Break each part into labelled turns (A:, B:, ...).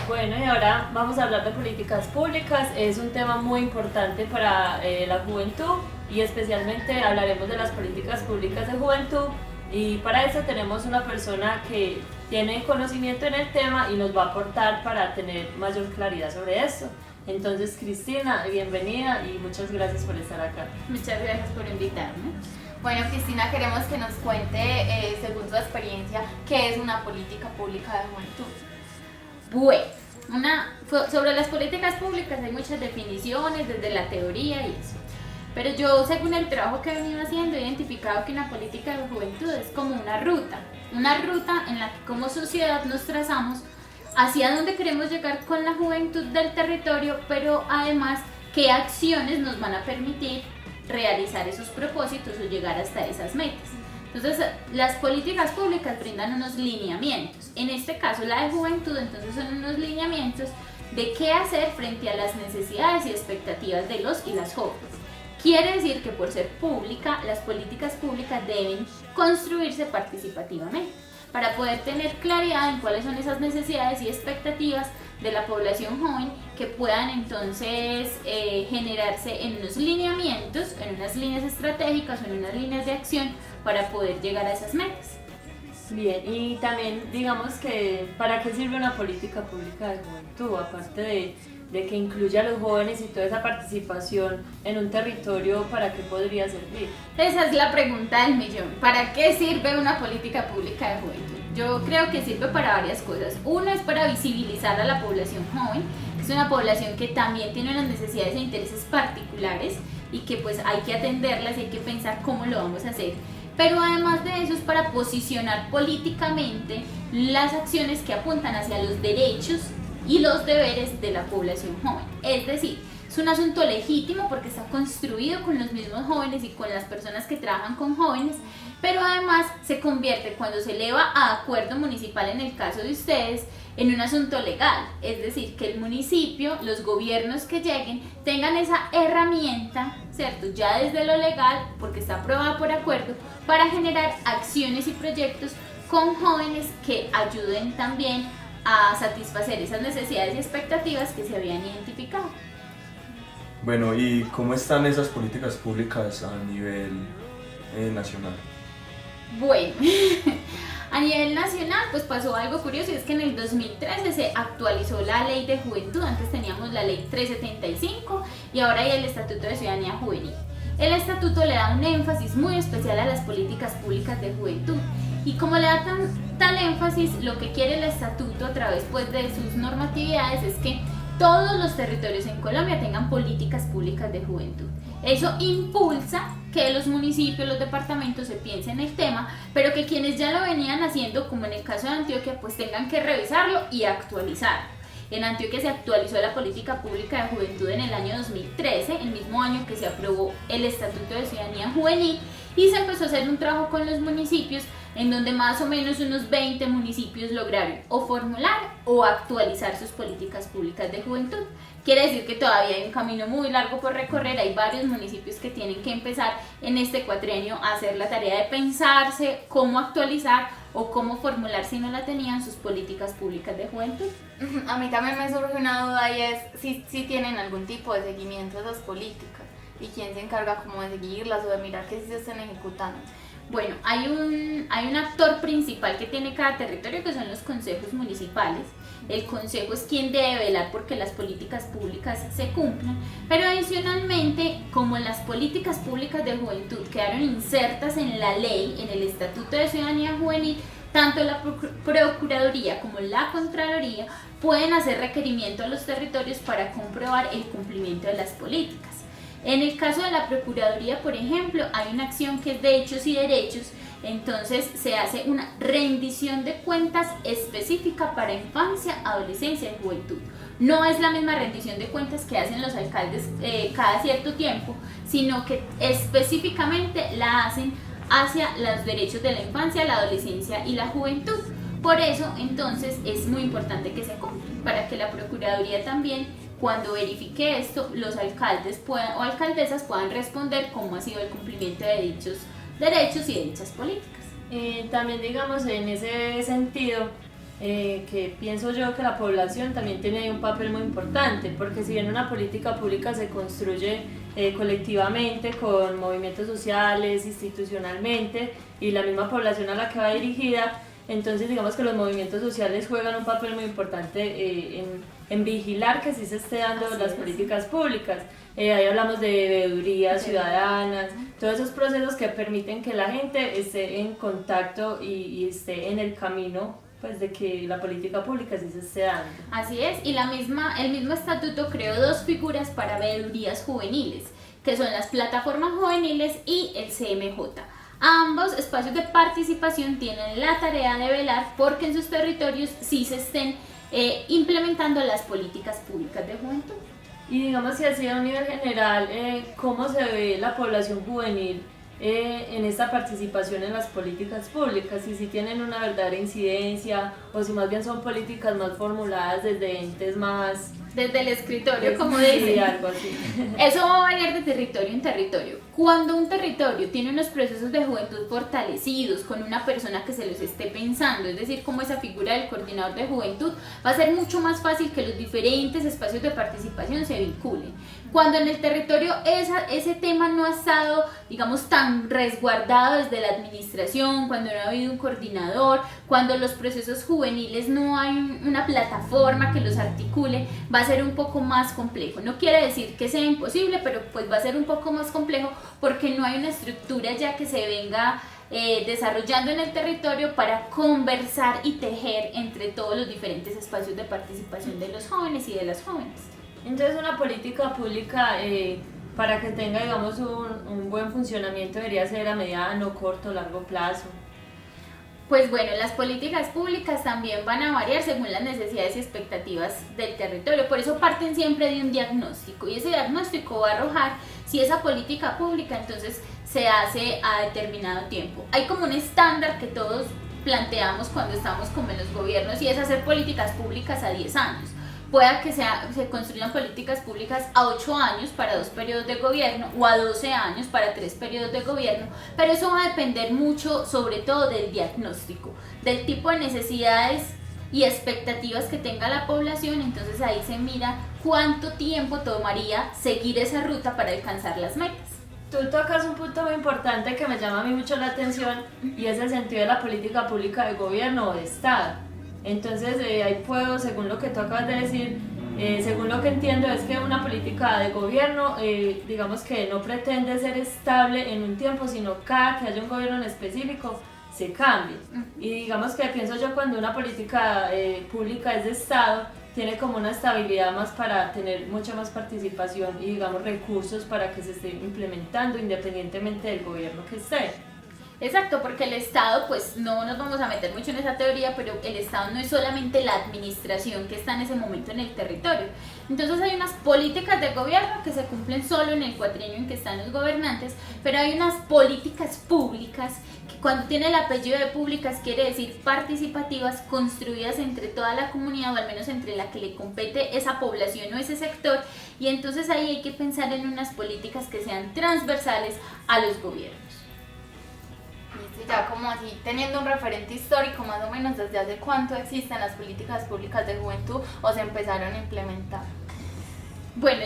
A: Bueno, y ahora vamos a hablar de políticas públicas. Es un tema muy importante para la juventud y especialmente hablaremos de las políticas públicas de juventud. Y para eso tenemos una persona que tiene conocimiento en el tema y nos va a aportar para tener mayor claridad sobre esto. Entonces, Cristina, bienvenida y muchas gracias por estar acá.
B: Muchas gracias por invitarme. Bueno, Cristina, queremos que nos cuente, según su experiencia, qué es una política pública de juventud. Bueno, sobre las políticas públicas hay muchas definiciones desde la teoría y eso. Pero yo, según el trabajo que he venido haciendo, he identificado que una política de juventud es como una ruta en la que como sociedad nos trazamos hacia dónde queremos llegar con la juventud del territorio, pero además qué acciones nos van a permitir realizar esos propósitos o llegar hasta esas metas. Entonces, las políticas públicas brindan unos lineamientos. En este caso, la de juventud, entonces son unos lineamientos de qué hacer frente a las necesidades y expectativas de los y las jóvenes. Quiere decir que por ser pública, las políticas públicas deben construirse participativamente para poder tener claridad en cuáles son esas necesidades y expectativas de la población joven que puedan entonces generarse en unos lineamientos, en unas líneas estratégicas o en unas líneas de acción para poder llegar a esas metas.
A: Bien, y también digamos que ¿para qué sirve una política pública de juventud? Aparte de que incluya a los jóvenes y toda esa participación en un territorio, ¿para qué podría servir?
B: Esa es la pregunta del millón. ¿Para qué sirve una política pública de juventud? Yo creo que sirve para varias cosas. Uno es para visibilizar a la población joven, que es una población que también tiene unas necesidades e intereses particulares y que pues hay que atenderlas y hay que pensar cómo lo vamos a hacer. Pero además de eso es para posicionar políticamente las acciones que apuntan hacia los derechos y los deberes de la población joven. Es decir, es un asunto legítimo porque está construido con los mismos jóvenes y con las personas que trabajan con jóvenes, pero además se convierte, cuando se eleva a acuerdo municipal en el caso de ustedes, en un asunto legal. Es decir, que el municipio, los gobiernos que lleguen, tengan esa herramienta, ¿cierto? Ya desde lo legal, porque está aprobada por acuerdo, para generar acciones y proyectos con jóvenes que ayuden también a satisfacer esas necesidades y expectativas que se habían identificado.
C: Bueno, ¿y cómo están esas políticas públicas a nivel nacional?
B: Bueno, a nivel nacional pues pasó algo curioso y es que en el 2013 se actualizó la ley de juventud. Antes teníamos la ley 375 y ahora hay el Estatuto de Ciudadanía Juvenil. El estatuto le da un énfasis muy especial a las políticas públicas de juventud y como le da tal énfasis, lo que quiere el estatuto a través pues de sus normatividades es que todos los territorios en Colombia tengan políticas públicas de juventud. Eso impulsa que los municipios, los departamentos se piensen en el tema, pero que quienes ya lo venían haciendo, como en el caso de Antioquia, pues tengan que revisarlo y actualizarlo. En Antioquia se actualizó la política pública de juventud en el año 2013, el mismo año que se aprobó el Estatuto de Ciudadanía Juvenil, y se empezó a hacer un trabajo con los municipios en donde más o menos unos 20 municipios lograron o formular o actualizar sus políticas públicas de juventud. Quiere decir que todavía hay un camino muy largo por recorrer, hay varios municipios que tienen que empezar en este cuatrienio a hacer la tarea de pensarse cómo actualizar o cómo formular, si no la tenían, sus políticas públicas de juventud.
D: A mí también me surge una duda y es si tienen algún tipo de seguimiento de esas políticas y quién se encarga como de seguirlas o de mirar que sí se estén ejecutando.
B: Bueno, hay un actor principal que tiene cada territorio, que son los consejos municipales. El consejo es quien debe velar porque las políticas públicas se cumplan, pero adicionalmente, como las políticas públicas de juventud quedaron insertas en la ley, en el Estatuto de Ciudadanía Juvenil, tanto la Procuraduría como la Contraloría pueden hacer requerimiento a los territorios para comprobar el cumplimiento de las políticas. En el caso de la Procuraduría, por ejemplo, hay una acción que es de hechos y derechos, entonces se hace una rendición de cuentas específica para infancia, adolescencia y juventud. No es la misma rendición de cuentas que hacen los alcaldes cada cierto tiempo, sino que específicamente la hacen hacia los derechos de la infancia, la adolescencia y la juventud. Por eso, entonces, es muy importante que se cumplan, para que la Procuraduría también, cuando verifique esto, los alcaldes puedan, o alcaldesas puedan responder cómo ha sido el cumplimiento de dichos derechos y de dichas políticas.
A: También digamos en ese sentido, que pienso yo que la población también tiene un papel muy importante, porque si bien una política pública se construye colectivamente con movimientos sociales, institucionalmente, y la misma población a la que va dirigida, entonces digamos que los movimientos sociales juegan un papel muy importante en vigilar que sí se esté dando las políticas públicas. Ahí hablamos de veedurías ciudadanas, todos esos procesos que permiten que la gente esté en contacto y esté en el camino, pues, de que la política pública sí se esté dando.
B: Así es, y el mismo estatuto creó dos figuras para veedurías juveniles, que son las plataformas juveniles y el CMJ. Ambos espacios de participación tienen la tarea de velar porque en sus territorios sí se estén implementando las políticas públicas de juventud.
A: Y digamos que así a un nivel general, ¿cómo se ve la población juvenil en esta participación en las políticas públicas? Y si tienen una verdadera incidencia o si más bien son políticas más formuladas desde entes más...
B: Desde el escritorio, como
A: sí,
B: dicen.
A: algo así.
B: Eso va a variar de territorio en territorio. Cuando un territorio tiene unos procesos de juventud fortalecidos, con una persona que se los esté pensando, es decir, como esa figura del coordinador de juventud, va a ser mucho más fácil que los diferentes espacios de participación se vinculen. Cuando en el territorio ese tema no ha estado, digamos, tan resguardado desde la administración, cuando no ha habido un coordinador, cuando los procesos juveniles no hay una plataforma que los articule, va a ser un poco más complejo. No quiere decir que sea imposible, pero pues va a ser un poco más complejo porque no hay una estructura ya que se venga desarrollando en el territorio para conversar y tejer entre todos los diferentes espacios de participación de los jóvenes y de las jóvenes.
A: Entonces una política pública para que tenga, digamos, un buen funcionamiento debería ser a mediano, corto, largo plazo.
B: Pues bueno, las políticas públicas también van a variar según las necesidades y expectativas del territorio, por eso parten siempre de un diagnóstico y ese diagnóstico va a arrojar si esa política pública entonces se hace a determinado tiempo. Hay como un estándar que todos planteamos cuando estamos como en los gobiernos y es hacer políticas públicas a 10 años. Pueda que se construyan políticas públicas a 8 años para 2 periodos de gobierno o a 12 años para 3 periodos de gobierno, pero eso va a depender mucho sobre todo del diagnóstico, del tipo de necesidades y expectativas que tenga la población, entonces ahí se mira cuánto tiempo tomaría seguir esa ruta para alcanzar las metas.
A: Tú tocas un punto muy importante que me llama a mí mucho la atención y es el sentido de la política pública de gobierno o de Estado. Entonces ahí puedo, según lo que tú acabas de decir, según lo que entiendo es que una política de gobierno, digamos que no pretende ser estable en un tiempo, sino cada que haya un gobierno en específico se cambie. Y digamos que pienso yo cuando una política pública es de Estado, tiene como una estabilidad más para tener mucha más participación y digamos recursos para que se esté implementando independientemente del gobierno que esté.
B: Exacto, porque el Estado, pues no nos vamos a meter mucho en esa teoría, pero el Estado no es solamente la administración que está en ese momento en el territorio. Entonces hay unas políticas de gobierno que se cumplen solo en el cuatrienio en que están los gobernantes, pero hay unas políticas públicas que cuando tiene el apellido de públicas quiere decir participativas, construidas entre toda la comunidad o al menos entre la que le compete esa población o ese sector, y entonces ahí hay que pensar en unas políticas que sean transversales a los gobiernos.
D: Ya como así, teniendo un referente histórico más o menos, ¿desde hace cuánto existen las políticas públicas de juventud o se empezaron a implementar?
B: Bueno,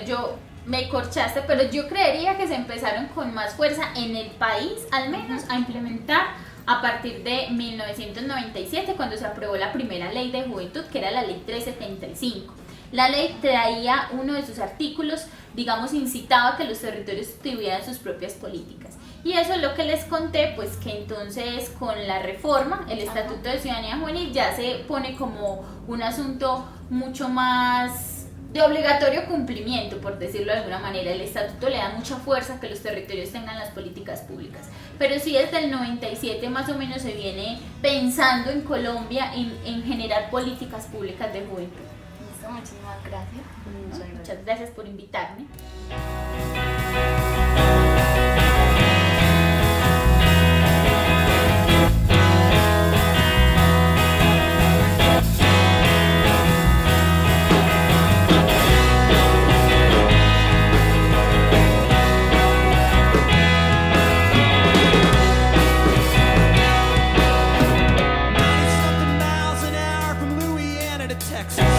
B: me corchaste, pero yo creería que se empezaron con más fuerza en el país, al menos, a implementar a partir de 1997, cuando se aprobó la primera ley de juventud, que era la ley 375. La ley traía uno de sus artículos, digamos, incitaba a que los territorios tuvieran sus propias políticas. Y eso es lo que les conté, pues que entonces con la reforma, el Estatuto de Ciudadanía Juvenil ya se pone como un asunto mucho más de obligatorio cumplimiento, por decirlo de alguna manera. El Estatuto le da mucha fuerza a que los territorios tengan las políticas públicas. Pero sí desde el 97 más o menos se viene pensando en Colombia en generar políticas públicas de juventud.
D: Listo, muchísimas gracias.
B: Muchas gracias por invitarme.
E: Texas.